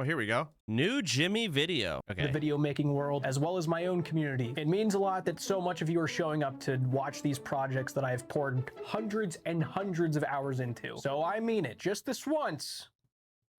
Oh, here we go. New Jimmy video. Okay. The video making world, as well as my own community. It means a lot that so much of you are showing up to watch these projects that I've poured hundreds and hundreds of hours into. So I mean it, just this once.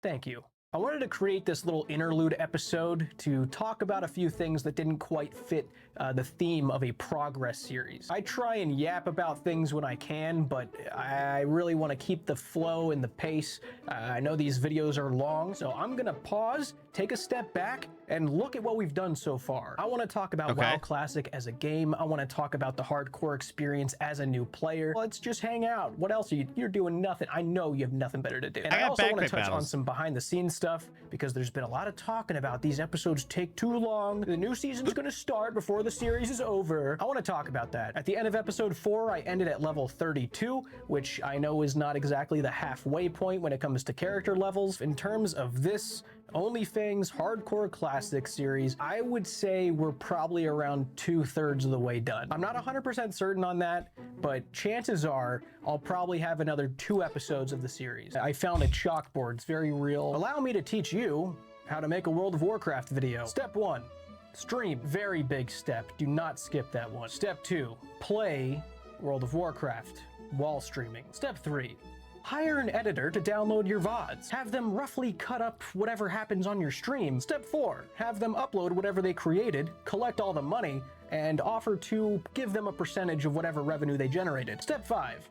Thank you. I wanted to create this little interlude episode to talk about a few things that didn't quite fit the theme of a progress series. I try and yap about things when I can, but I really want to keep the flow and the pace. I know these videos are long, so I'm gonna pause, take a step back, and look at what we've done so far. I want to talk about WoW Classic as a game. I want to talk about the hardcore experience as a new player. Let's just hang out. What else are you're doing? Nothing. I know you have nothing better to do. And I also want to touch on some behind the scenes stuff, because there's been a lot of talking about these episodes take too long. The new season's going to start before the series is over. I want to talk about that. At the end of episode 4, I ended at level 32, which I know is not exactly the halfway point when it comes to character levels. In terms of this OnlyFans Hardcore Classic series, I would say we're probably around 2/3 of the way done. I'm not 100% certain on that, but chances are I'll probably have another 2 episodes of the series. I found a chalkboard, it's very real. Allow me to teach you how to make a World of Warcraft video. Step 1, stream. Very big step, do not skip that one. Step 2, play World of Warcraft while streaming. Step 3, hire an editor to download your VODs. Have them roughly cut up whatever happens on your stream. Step 4, have them upload whatever they created, collect all the money, and offer to give them a percentage of whatever revenue they generated. Step 5,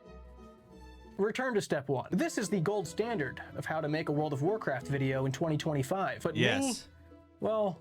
return to step 1. This is the gold standard of how to make a World of Warcraft video in 2025. But me, well,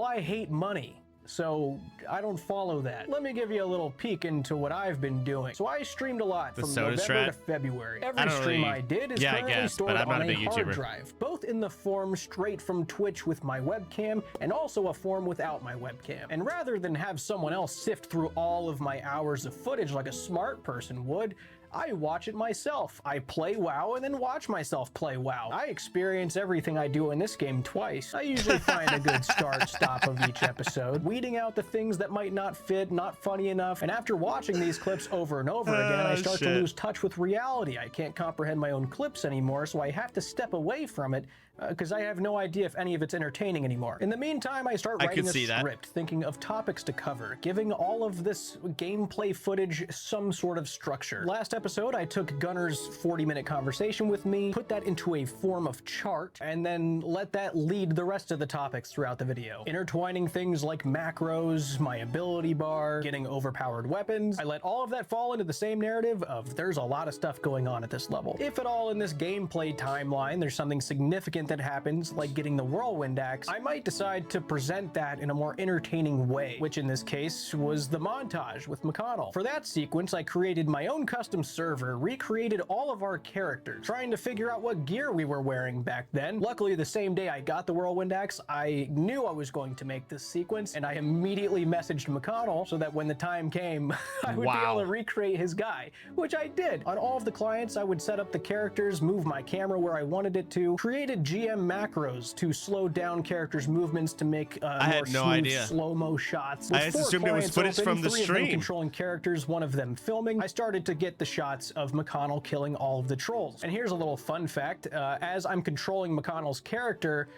I hate money. So I don't follow that. Let me give you a little peek into what I've been doing. So I streamed a lot from November to February. Every stream I did is currently stored on a hard drive, both in the form straight from Twitch with my webcam and also a form without my webcam. And rather than have someone else sift through all of my hours of footage like a smart person would, I watch it myself. I play WoW and then watch myself play WoW. I experience everything I do in this game twice. I usually find a good start-stop of each episode, weeding out the things that might not fit, not funny enough. And after watching these clips over and over again, I start to lose touch with reality. I can't comprehend my own clips anymore, so I have to step away from it because I have no idea if any of it's entertaining anymore. In the meantime, I start writing a script, thinking of topics to cover, giving all of this gameplay footage some sort of structure. Last episode, I took Gunner's 40-minute conversation with me, put that into a form of chart, and then let that lead the rest of the topics throughout the video. Intertwining things like macros, my ability bar, getting overpowered weapons. I let all of that fall into the same narrative of there's a lot of stuff going on at this level. If at all in this gameplay timeline there's something significant that happens, like getting the Whirlwind Axe, I might decide to present that in a more entertaining way, which in this case was the montage with McConnell. For that sequence, I created my own custom server, recreated all of our characters, trying to figure out what gear we were wearing back then. Luckily, the same day I got the Whirlwind Axe, I knew I was going to make this sequence, and I immediately messaged McConnell so that when the time came, I would be able to recreate his guy, which I did. On all of the clients, I would set up the characters, move my camera where I wanted it to, created GM macros to slow down characters' movements to make more smooth slow-mo shots. With I assumed it was footage from the stream. Controlling characters, one of them filming, I started to get the shots of McConnell killing all of the trolls. And here's a little fun fact. As I'm controlling McConnell's character,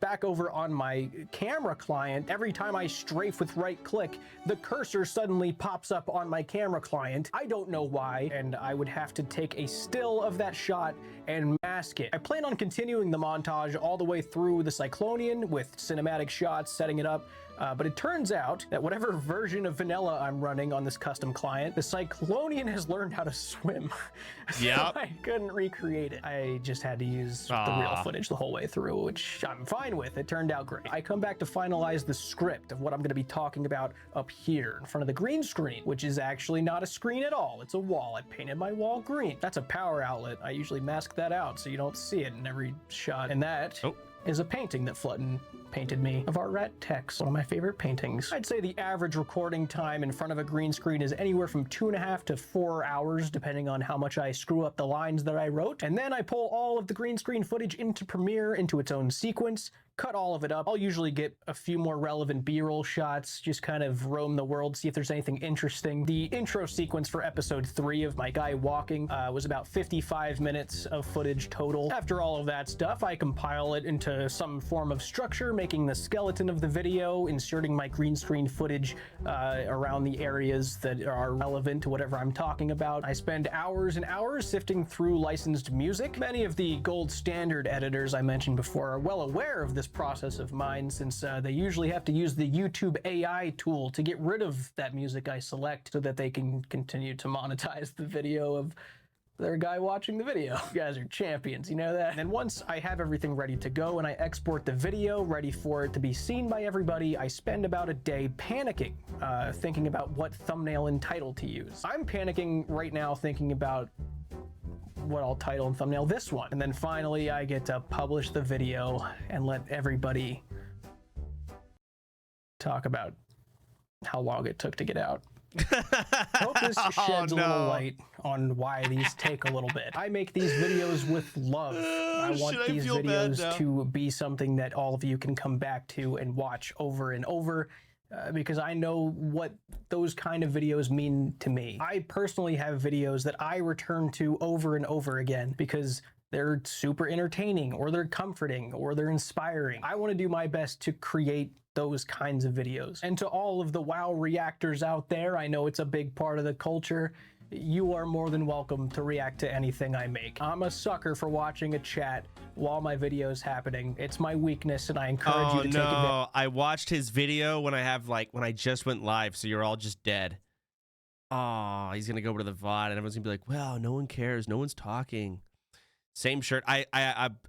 back over on my camera client, every time I strafe with right click, the cursor suddenly pops up on my camera client. I don't know why, and I would have to take a still of that shot and mask it. I plan on continuing the montage all the way through the Cyclonian with cinematic shots, setting it up. But it turns out that whatever version of vanilla I'm running on this custom client, the Cyclonian has learned how to swim. So I couldn't recreate it. I just had to use the real footage the whole way through, which I'm fine with. It turned out great. I come back to finalize the script of what I'm going to be talking about up here in front of the green screen, which is actually not a screen at all. It's a wall. I painted my wall green. That's a power outlet. I usually mask that out so you don't see it in every shot. And that is a painting that Flutton painted me of our rat Tex, one of my favorite paintings. I'd say the average recording time in front of a green screen is anywhere from 2.5 to 4 hours, depending on how much I screw up the lines that I wrote. And then I pull all of the green screen footage into Premiere into its own sequence, cut all of it up. I'll usually get a few more relevant B-roll shots, just kind of roam the world, see if there's anything interesting. The intro sequence for episode 3 of my guy walking was about 55 minutes of footage total. After all of that stuff, I compile it into some form of structure, making the skeleton of the video, inserting my green screen footage around the areas that are relevant to whatever I'm talking about. I spend hours and hours sifting through licensed music. Many of the gold standard editors I mentioned before are well aware of this process of mine, since they usually have to use the YouTube AI tool to get rid of that music I select so that they can continue to monetize the video of their guy watching the video. You guys are champions, you know that? And then once I have everything ready to go and I export the video ready for it to be seen by everybody, I spend about a day panicking, thinking about what thumbnail and title to use. I'm panicking right now thinking about what I'll title and thumbnail this one. And then finally I get to publish the video and let everybody talk about how long it took to get out. Hope this sheds a little light on why these take a little bit. I make these videos with love. I want these videos to be something that all of you can come back to and watch over and over. Because I know what those kind of videos mean to me. I personally have videos that I return to over and over again because they're super entertaining, or they're comforting, or they're inspiring. I want to do my best to create those kinds of videos. And to all of the WoW reactors out there, I know it's a big part of the culture. You are more than welcome to react to anything I make. I'm a sucker for watching a chat while my video is happening. It's my weakness, and I encourage you to take advantage. I watched his video when I just went live, so you're all just dead. Oh, he's gonna go over to the VOD, and everyone's gonna be like, "Well, no one cares, no one's talking." Same shirt. I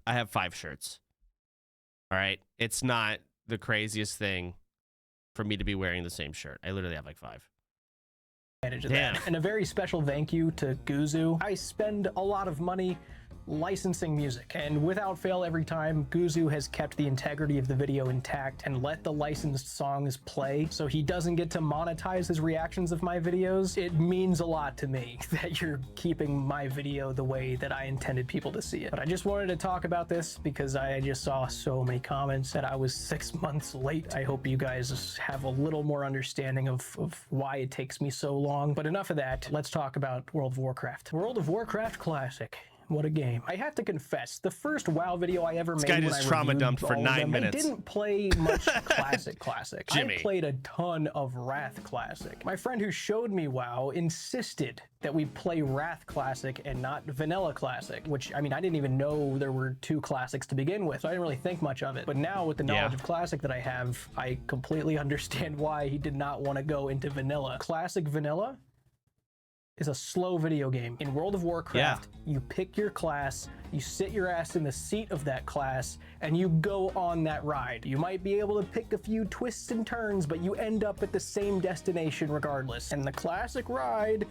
have 5 shirts. All right, it's not the craziest thing for me to be wearing the same shirt. I literally have like 5. Of that. And a very special thank you to Guzu. I spend a lot of money licensing music, and without fail every time, Guzu has kept the integrity of the video intact and let the licensed songs play, so he doesn't get to monetize his reactions of my videos. It means a lot to me that you're keeping my video the way that I intended people to see it. But I just wanted to talk about this because I just saw so many comments that I was 6 months late. I hope you guys have a little more understanding of why it takes me so long. But enough of that. Let's talk about World of Warcraft. World of Warcraft Classic. What a game. I have to confess, the first WoW video I ever made, this guy just trauma dumped for 9 minutes. I didn't play much Classic. Jimmy. I played a ton of Wrath Classic. My friend who showed me WoW insisted that we play Wrath Classic and not Vanilla Classic, which, I mean, I didn't even know there were 2 Classics to begin with, so I didn't really think much of it. But now, with the knowledge of Classic that I have, I completely understand why he did not want to go into Vanilla. Classic Vanilla is a slow video game. In World of Warcraft, you pick your class, you sit your ass in the seat of that class, and you go on that ride. You might be able to pick a few twists and turns, but you end up at the same destination regardless. And the classic ride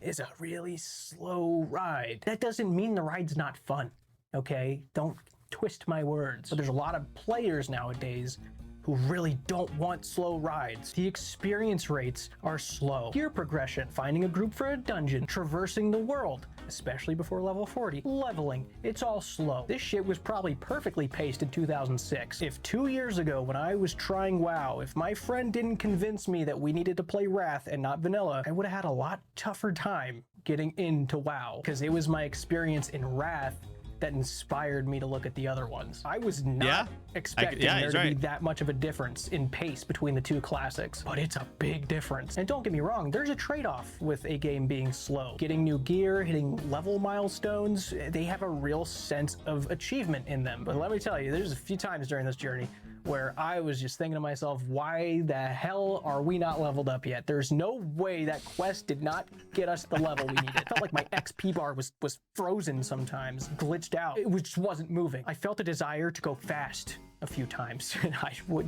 is a really slow ride. That doesn't mean the ride's not fun, okay? Don't twist my words. But there's a lot of players nowadays who really don't want slow rides. The experience rates are slow. Gear progression, finding a group for a dungeon, traversing the world, especially before level 40, leveling, it's all slow. This shit was probably perfectly paced in 2006. If 2 years ago, when I was trying WoW, if my friend didn't convince me that we needed to play Wrath and not Vanilla, I would have had a lot tougher time getting into WoW, because it was my experience in Wrath that inspired me to look at the other ones. I was not expecting there to be that much of a difference in pace between the 2 classics, but it's a big difference. And don't get me wrong, there's a trade-off with a game being slow. Getting new gear, hitting level milestones, they have a real sense of achievement in them. But let me tell you, there's a few times during this journey where I was just thinking to myself, why the hell are we not leveled up yet? There's no way that quest did not get us the level we needed. It felt like my XP bar was frozen sometimes, glitched out. It just wasn't moving. I felt a desire to go fast a few times, and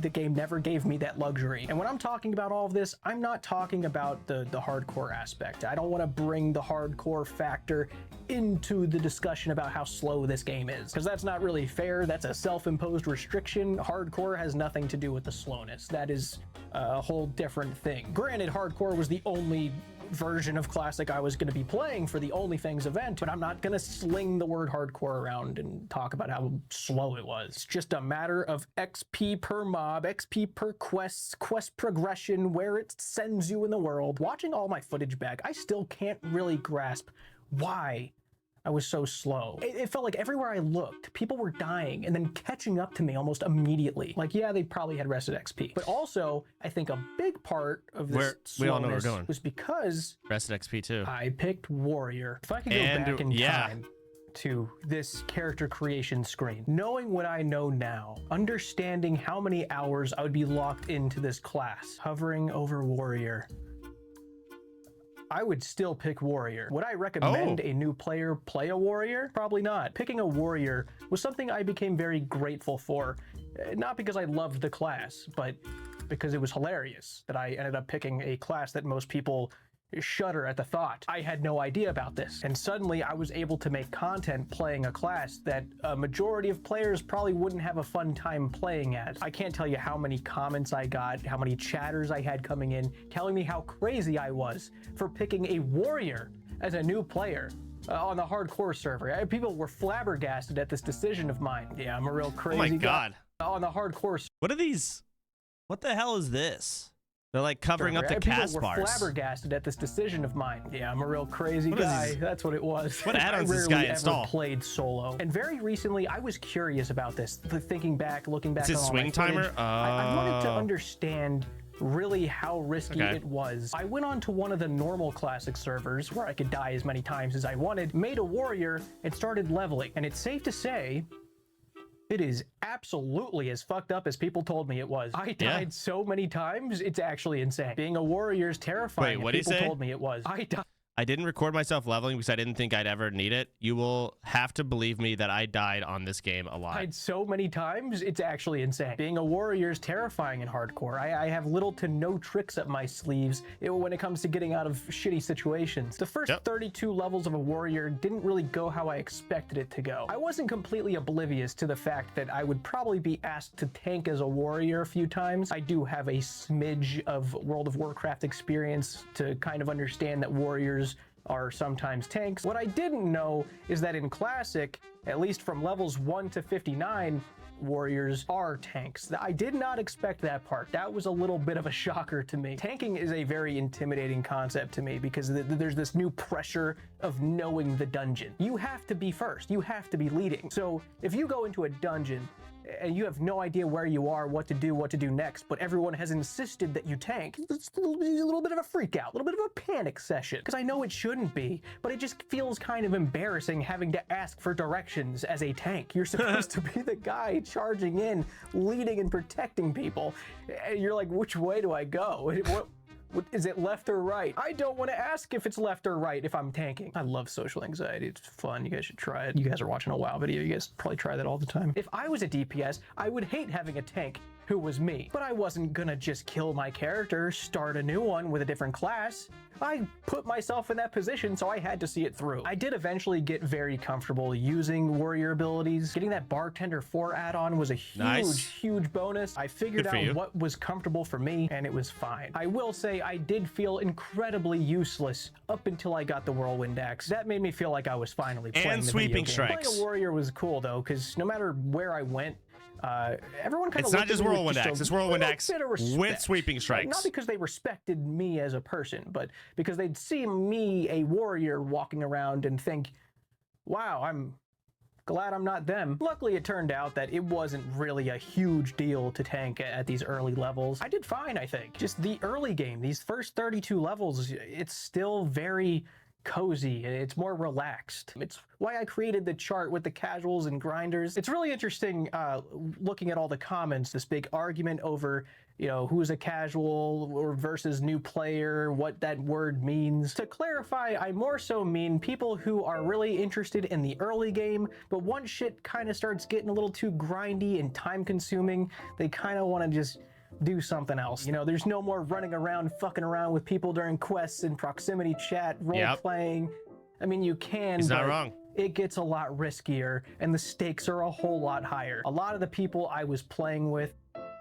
the game never gave me that luxury. And when I'm talking about all of this, I'm not talking about the hardcore aspect. I don't want to bring the hardcore factor into the discussion about how slow this game is, because that's not really fair. That's a self-imposed restriction. Hardcore has nothing to do with the slowness. That is a whole different thing. Granted, hardcore was the only version of Classic I was going to be playing for the Only Things event, but I'm not going to sling the word hardcore around and talk about how slow it was. It's just a matter of XP per mob, XP per quests, quest progression, where it sends you in the world. Watching all my footage back, I still can't really grasp why I was so slow. It felt like everywhere I looked, people were dying and then catching up to me almost immediately. Like, yeah, they probably had rested XP. But also, I think a big part of this slowness was because rested XP too. I picked Warrior. If I could go back in time to this character creation screen, knowing what I know now, understanding how many hours I would be locked into this class, hovering over Warrior, I would still pick Warrior. Would I recommend a new player play a Warrior? Probably not. Picking a Warrior was something I became very grateful for, not because I loved the class, but because it was hilarious that I ended up picking a class that most people shudder at the thought. I had no idea about this, and suddenly I was able to make content playing a class that a majority of players probably wouldn't have a fun time playing as. I can't tell you how many comments I got, how many chatters I had coming in telling me how crazy I was for picking a Warrior as a new player on the hardcore server. People were flabbergasted at this decision of mine. Yeah, I'm a real crazy guy. On the hardcore server. What are these? What the hell is this? They're like covering up the cast bars. People were flabbergasted at this decision of mine. Yeah, I'm a real crazy guy. That's what it was. What add-ons does this guy install? I played solo. And very recently, I was curious about this. Thinking back, looking back on all my swing timer? I wanted to understand really how risky it was. I went on to one of the normal classic servers where I could die as many times as I wanted, made a Warrior, and started leveling. And it's safe to say, it is absolutely as fucked up as people told me it was. I died so many times, it's actually insane. Being a Warrior is terrifying. Wait, what did you say? People told me it was. I didn't record myself leveling because I didn't think I'd ever need it. You will have to believe me that I died on this game a lot. Died so many times, it's actually insane. Being a Warrior is terrifying in hardcore. I have little to no tricks up my sleeves when it comes to getting out of shitty situations. The first 32 levels of a Warrior didn't really go how I expected it to go. I wasn't completely oblivious to the fact that I would probably be asked to tank as a Warrior a few times. I do have a smidge of World of Warcraft experience to kind of understand that Warriors are sometimes tanks. What I didn't know is that in Classic, at least from levels 1 to 59, Warriors are tanks. I did not expect that part. That was a little bit of a shocker to me. Tanking is a very intimidating concept to me because there's this new pressure of knowing the dungeon. You have to be first. You have to be leading. So if you go into a dungeon and you have no idea where you are, what to do next, but everyone has insisted that you tank, it's a little bit of a freak out, a little bit of a panic session. Because I know it shouldn't be, but it just feels kind of embarrassing having to ask for directions as a tank. You're supposed to be the guy charging in, leading and protecting people. And you're like, which way do I go? What is it, left or right? I don't want to ask if it's left or right if I'm tanking. I love social anxiety. It's fun. You guys should try it. You guys are watching a WoW video. You guys probably try that all the time. If I was a DPS, I would hate having a tank who was me. But I wasn't gonna just kill my character, start a new one with a different class. I put myself in that position, so I had to see it through. I did eventually get very comfortable using Warrior abilities. Getting that Bartender 4 add-on was a huge bonus. I figured out what was comfortable for me, and it was fine. I will say I did feel incredibly useless up until I got the Whirlwind Axe. That made me feel like I was finally playing the sweeping video game. strikes. Playing a Warrior was cool though, because no matter where I went, everyone kind of it's not just Whirlwind Axe. It's Whirlwind Axe with sweeping strikes. Not because they respected me as a person, but because they'd see me, a warrior, walking around and think, wow, I'm glad I'm not them. Luckily, it turned out that it wasn't really a huge deal to tank at these early levels. I did fine, I think. Just the early game, these first 32 levels, it's still very cozy. It's more relaxed. It's why I created the chart with the casuals and grinders. It's really interesting looking at all the comments, this big argument over, you know, who's a casual or versus new player, what that word means. To clarify, I more so mean people who are really interested in the early game, but once shit kind of starts getting a little too grindy and time consuming, they kind of want to just do something else. You know, there's no more running around, fucking around with people during quests and proximity chat, role-playing. I mean, you can, He's but not wrong. It gets a lot riskier and the stakes are a whole lot higher. A lot of the people I was playing with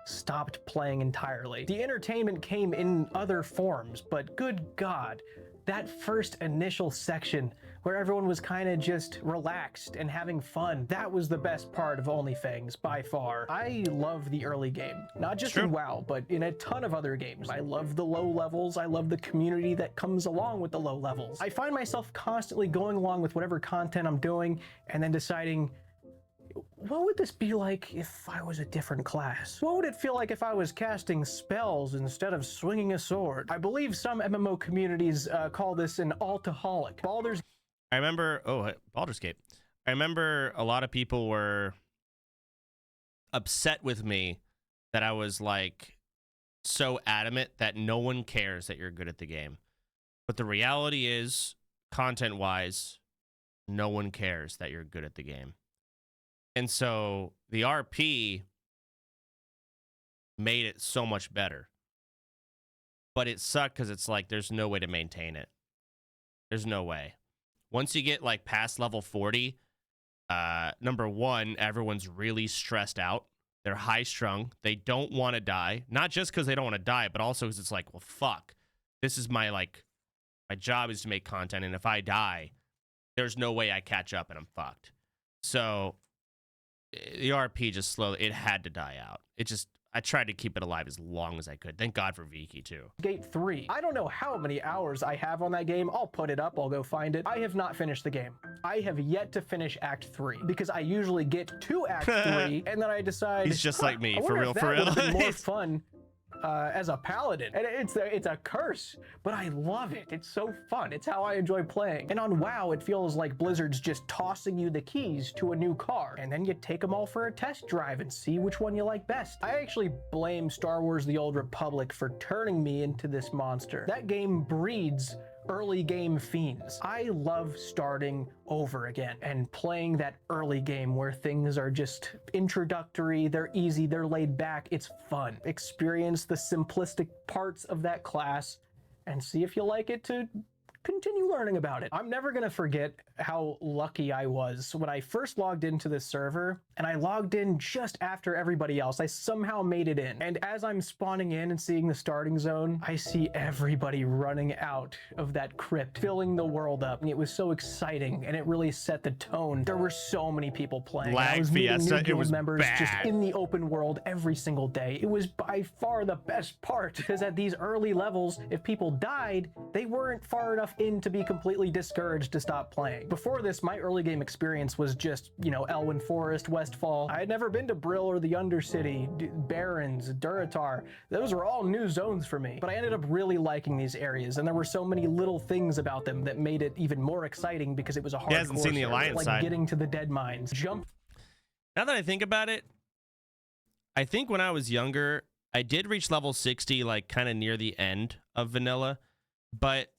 stopped playing entirely. The entertainment came in other forms, but good God, that first initial section where everyone was kind of just relaxed and having fun, that was the best part of OnlyFans by far. I love the early game, not just in WoW, but in a ton of other games. I love the low levels. I love the community that comes along with the low levels. I find myself constantly going along with whatever content I'm doing and then deciding, what would this be like if I was a different class? What would it feel like if I was casting spells instead of swinging a sword? I believe some MMO communities call this an altaholic. I remember, Baldur's Gate. I remember a lot of people were upset with me that I was like so adamant that no one cares that you're good at the game. But the reality is, content-wise, no one cares that you're good at the game. And so the RP made it so much better. But it sucked because it's like there's no way to maintain it. There's no way. Once you get like past level 40, number one, everyone's really stressed out. They're high strung. They don't want to die. Not just because they don't want to die, but also because it's like, well, fuck. This is my job is to make content. And if I die, there's no way I catch up and I'm fucked. So the RP just slowly, it had to die out. I tried to keep it alive as long as I could. Thank God for Viki too. Gate 3. I don't know how many hours I have on that game. I'll put it up. I'll go find it. I have not finished the game. I have yet to finish Act 3 because I usually get to Act 3 and then I decide. He's just like me, for real. More fun. As a paladin, and it's a curse, but I love it. It's so fun. It's how I enjoy playing. And on WoW, it feels like Blizzard's just tossing you the keys to a new car, and then you take them all for a test drive and see which one you like best. I actually blame Star Wars: The Old Republic for turning me into this monster. That game breeds early game fiends. I love starting over again and playing that early game where things are just introductory, they're easy, they're laid back, it's fun. Experience the simplistic parts of that class and see if you like it to continue learning about it. I'm never gonna forget how lucky I was when I first logged into this server, and I logged in just after everybody else. I somehow made it in. And as I'm spawning in and seeing the starting zone, I see everybody running out of that crypt, filling the world up. And it was so exciting, and it really set the tone. There were so many people playing. I was meeting new guild members just in the open world every single day. It was by far the best part, because at these early levels, if people died, they weren't far enough in to be completely discouraged to stop playing. Before this, my early game experience was just, Elwyn Forest, Westfall. I had never been to Brill or the Undercity, Barrens, Duratar. Those were all new zones for me. But I ended up really liking these areas, and there were so many little things about them that made it even more exciting because it was a hardcore. He hasn't seen the Alliance like side. Getting to the dead mines. Now that I think about it, I think when I was younger, I did reach level 60, like kind of near the end of vanilla, but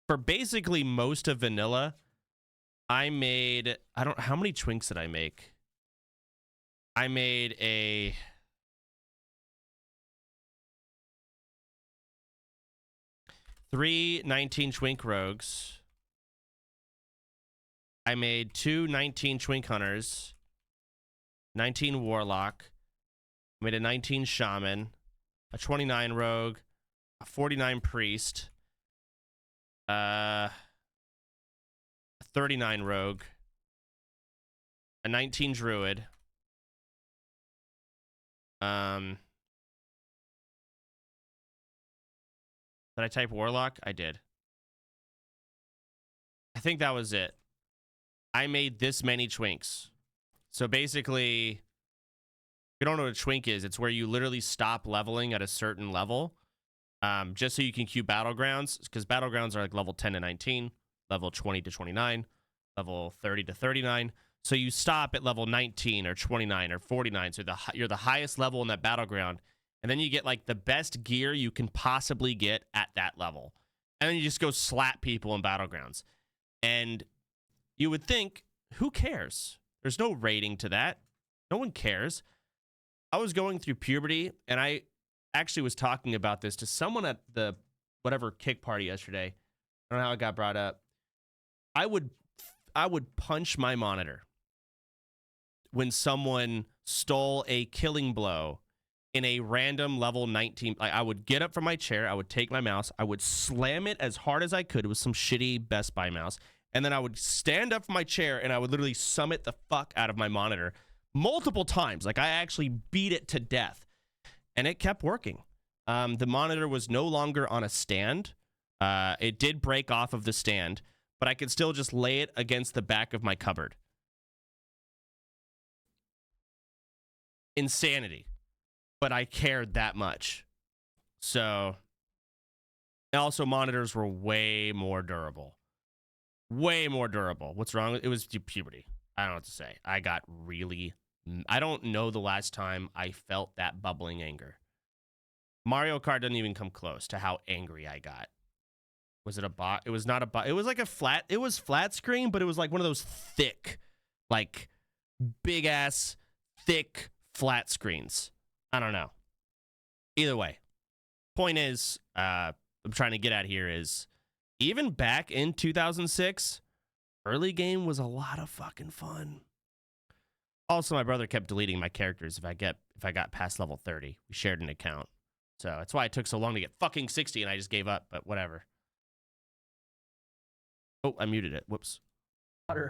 for basically most of vanilla, I made, how many twinks did I make? I made a 3 19 twink rogues. I made 2 19 twink hunters, 19 warlock. I made a 19 shaman, a 29 rogue, a 49 priest, 39 rogue, a 19 druid, did I type warlock? I did. I think that was it. I made this many twinks. So basically, if you don't know what a twink is, it's where you literally stop leveling at a certain level, just so you can queue battlegrounds, because battlegrounds are like level 10 to 19, level 20 to 29, level 30 to 39. So you stop at level 19 or 29 or 49. So you're the highest level in that battleground. And then you get like the best gear you can possibly get at that level. And then you just go slap people in battlegrounds. And you would think, who cares? There's no rating to that. No one cares. I was going through puberty, and I actually was talking about this to someone at the whatever kick party yesterday. I don't know how it got brought up. I would punch my monitor when someone stole a killing blow in a random level 19. Like, I would get up from my chair, I would take my mouse, I would slam it as hard as I could with some shitty Best Buy mouse, and then I would stand up from my chair and I would literally summit the fuck out of my monitor multiple times. Like, I actually beat it to death, and it kept working. The monitor was no longer on a stand. It did break off of the stand, but I could still just lay it against the back of my cupboard. Insanity. But I cared that much. So, and also monitors were way more durable. Way more durable. What's wrong? It was puberty. I don't know what to say. I got really... I don't know the last time I felt that bubbling anger. Mario Kart doesn't even come close to how angry I got. Was it a bot? It was not a bot. It was like a flat... It was flat screen, but it was like one of those thick, like, big-ass, thick, flat screens. I don't know. Either way. Point is, I'm trying to get at here is, even back in 2006, early game was a lot of fucking fun. Also, my brother kept deleting my characters if I got past level 30. We shared an account. So that's why it took so long to get fucking 60 and I just gave up, but whatever. Oh, I muted it. Whoops.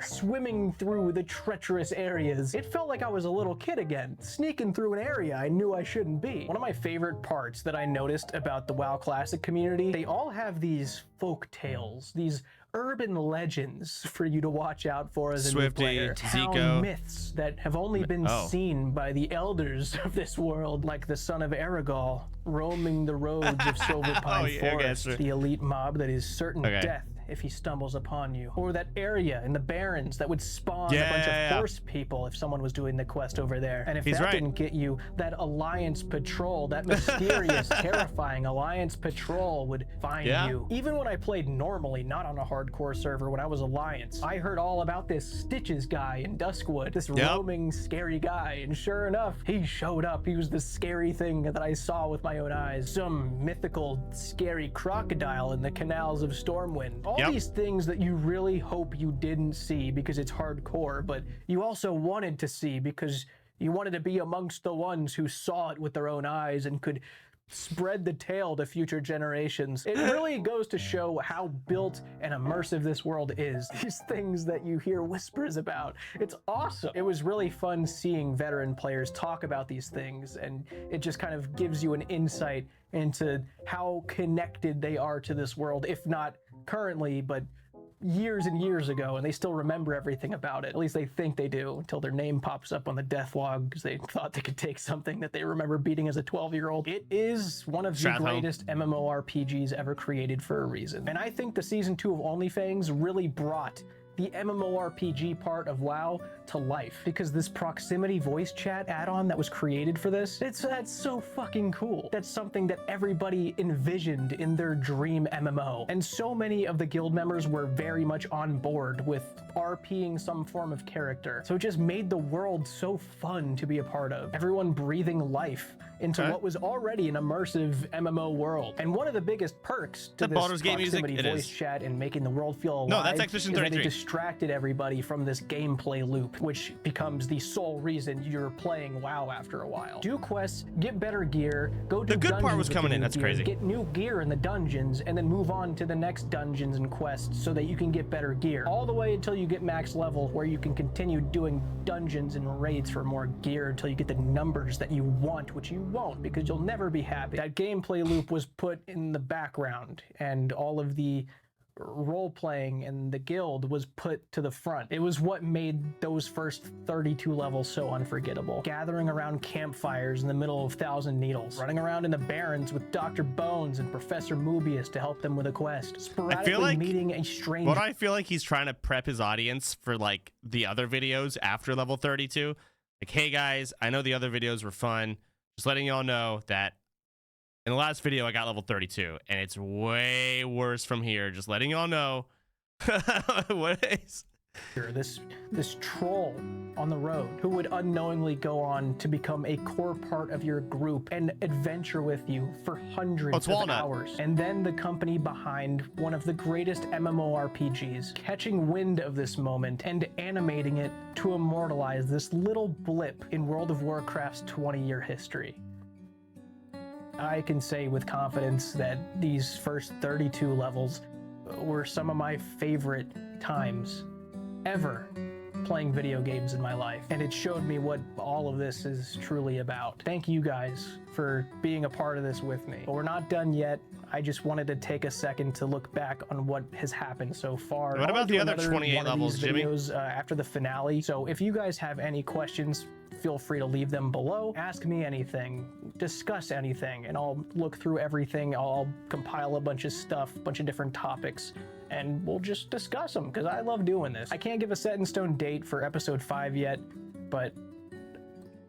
Swimming through the treacherous areas. It felt like I was a little kid again, sneaking through an area I knew I shouldn't be. One of my favorite parts that I noticed about the WoW Classic community, they all have these folk tales, these urban legends for you to watch out for as a new player. Town myths that have only been seen by the elders of this world, like the son of Aragorn roaming the roads of Silverpine Forest, the elite mob that is certain death if he stumbles upon you, or that area in the Barrens that would spawn a bunch of horse people if someone was doing the quest over there. And if that didn't get you, that Alliance Patrol, that mysterious, terrifying Alliance Patrol would find you. Even when I played normally, not on a hardcore server, when I was Alliance, I heard all about this Stitches guy in Duskwood, this roaming, scary guy, and sure enough, he showed up. He was the scary thing that I saw with my own eyes. Some mythical, scary crocodile in the canals of Stormwind. All these things that you really hope you didn't see because it's hardcore, but you also wanted to see because you wanted to be amongst the ones who saw it with their own eyes and could spread the tale to future generations. It really goes to show how built and immersive this world is. These things that you hear whispers about. It's awesome. It was really fun seeing veteran players talk about these things, and it just kind of gives you an insight into how connected they are to this world, if not currently, but years and years ago, and they still remember everything about it. At least they think they do, until their name pops up on the death log because they thought they could take something that they remember beating as a 12-year-old. It is one of the greatest MMORPGs ever created for a reason. And I think the Season 2 of OnlyFans really brought the MMORPG part of WoW to life, because this proximity voice chat add-on that was created for this, that's so fucking cool. That's something that everybody envisioned in their dream MMO. And so many of the guild members were very much on board with RPing some form of character. So it just made the world so fun to be a part of. Everyone breathing life into what was already an immersive MMO world. And one of the biggest perks to this proximity voice chat and making the world feel alive that's Expedition 33. That it distracted everybody from this gameplay loop, which becomes the sole reason you're playing WoW after a while. Do quests, get better gear, go do the good part was coming in, that's crazy. Get new gear in the dungeons, and then move on to the next dungeons and quests so that you can get better gear. All the way until you get max level, where you can continue doing dungeons and raids for more gear until you get the numbers that you want, which you won't, because you'll never be happy. That gameplay loop was put in the background, and all of the role-playing and the guild was put to the front. It was what made those first 32 levels so unforgettable. Gathering around campfires in the middle of Thousand Needles, running around in the Barrens with Dr. Bones and Professor Mobius to help them with a quest, sporadically meeting a stranger. What I feel like he's trying to prep his audience for, like, the other videos after level 32. Like, hey guys, I know the other videos were fun. Just letting y'all know that in the last video, I got level 32, and it's way worse from here. Just letting y'all know. What is this troll on the road who would unknowingly go on to become a core part of your group and adventure with you for hundreds of hours. And then the company behind one of the greatest MMORPGs catching wind of this moment and animating it to immortalize this little blip in World of Warcraft's 20-year history. I can say with confidence that these first 32 levels were some of my favorite times ever playing video games in my life, and it showed me what all of this is truly about. Thank you guys for being a part of this with me. But we're not done yet. I just wanted to take a second to look back on what has happened so far. What about the other 28 levels, Jimmy? Videos, after the finale. So if you guys have any questions, feel free to leave them below. Ask me anything, discuss anything, and I'll look through everything. I'll compile a bunch of stuff, a bunch of different topics, and we'll just discuss them because I love doing this. I can't give a set in stone date for episode 5 yet, but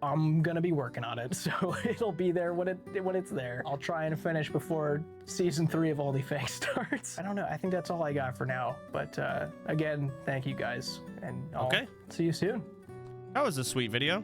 I'm gonna be working on it, so it'll be there when it's there. I'll try and finish before season 3 of OnlyFang starts. I don't know. I think that's all I got for now. But again, thank you guys, and I'll see you soon. That was a sweet video.